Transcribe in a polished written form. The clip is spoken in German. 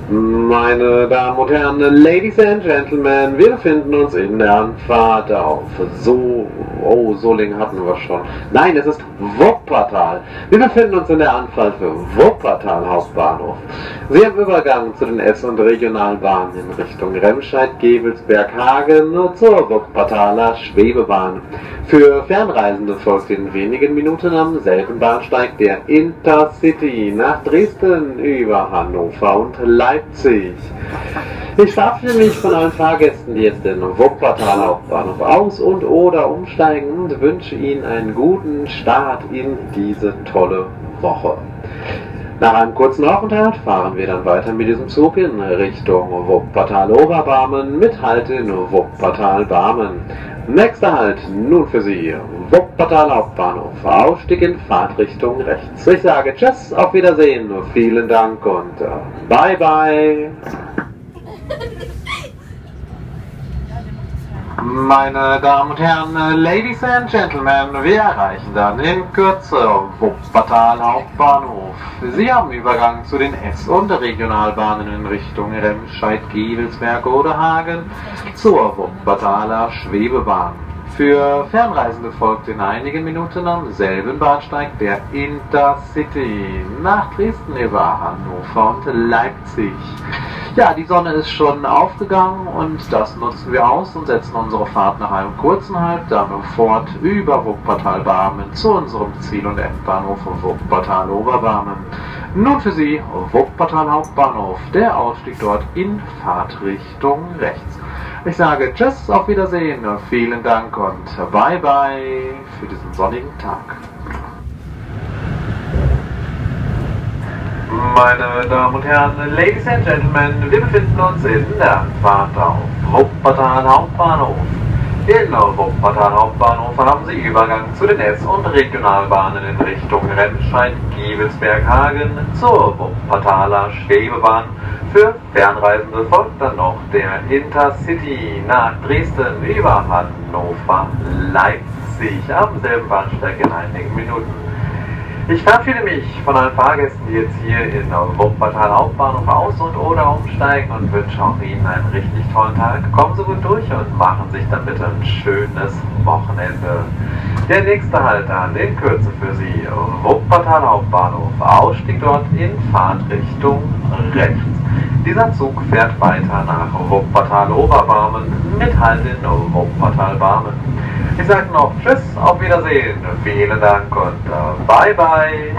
Meine Damen und Herren, Ladies and Gentlemen, wir befinden uns in der Anfahrt auf Solingen hatten wir schon. Nein, es ist Wuppertal. Wir befinden uns in der Anfahrt für Wuppertal Hauptbahnhof. Sie haben Übergang zu den S- und Regionalbahnen in Richtung Remscheid, Gevelsberg, Hagen zur Wuppertaler Schwebebahn. Für Fernreisende folgt in wenigen Minuten am selben Bahnsteig der Intercity nach Dresden über Hannover und Leipzig. Ich verabschiede mich von allen Fahrgästen, die jetzt den Wuppertaler Hauptbahnhof aus- und oder umsteigen und wünsche Ihnen einen guten Start in diese tolle Woche. Nach einem kurzen Aufenthalt fahren wir dann weiter mit diesem Zug in Richtung Wuppertal-Oberbarmen mit Halt in Wuppertal-Barmen. Nächster Halt nun für Sie, Wuppertal Hauptbahnhof, Ausstieg in Fahrtrichtung rechts. Ich sage Tschüss, auf Wiedersehen, vielen Dank und bye bye. Meine Damen und Herren, Ladies and Gentlemen, wir erreichen dann in Kürze Wuppertal Hauptbahnhof. Sie haben Übergang zu den S- und Regionalbahnen in Richtung Remscheid, Gevelsberg oder Hagen zur Wuppertaler Schwebebahn. Für Fernreisende folgt in einigen Minuten am selben Bahnsteig der Intercity nach Dresden über Hannover und Leipzig. Ja, die Sonne ist schon aufgegangen und das nutzen wir aus und setzen unsere Fahrt nach einem kurzen Halt dann fort über Wuppertal-Barmen zu unserem Ziel- und Endbahnhof Wuppertal-Oberbarmen. Nun für Sie Wuppertal Hauptbahnhof, der Ausstieg dort in Fahrtrichtung rechts. Ich sage Tschüss, auf Wiedersehen, vielen Dank und bye bye für diesen sonnigen Tag. Meine Damen und Herren, Ladies and Gentlemen, wir befinden uns in der Anfahrt auf Wuppertal Hauptbahnhof. In Wuppertal Hauptbahnhof haben Sie Übergang zu den S- und Regionalbahnen in Richtung Remscheid, Gevelsberg, Hagen zur Wuppertaler Schwebebahn. Für Fernreisende folgt dann noch der Intercity nach Dresden über Hannover, Leipzig am selben Bahnsteig in einigen Minuten. Ich verabschiede mich von allen Fahrgästen, die jetzt hier in Wuppertal Hauptbahnhof aus- und oder umsteigen und wünsche auch Ihnen einen richtig tollen Tag. Kommen Sie gut durch und machen sich dann bitte ein schönes Wochenende. Der nächste Halt an in Kürze für Sie, Wuppertal Hauptbahnhof, Ausstieg dort in Fahrtrichtung rechts. Dieser Zug fährt weiter nach Wuppertal Oberbarmen mit Halt in Wuppertal Barmen. Ich sage noch Tschüss, auf Wiedersehen, vielen Dank und bye bye.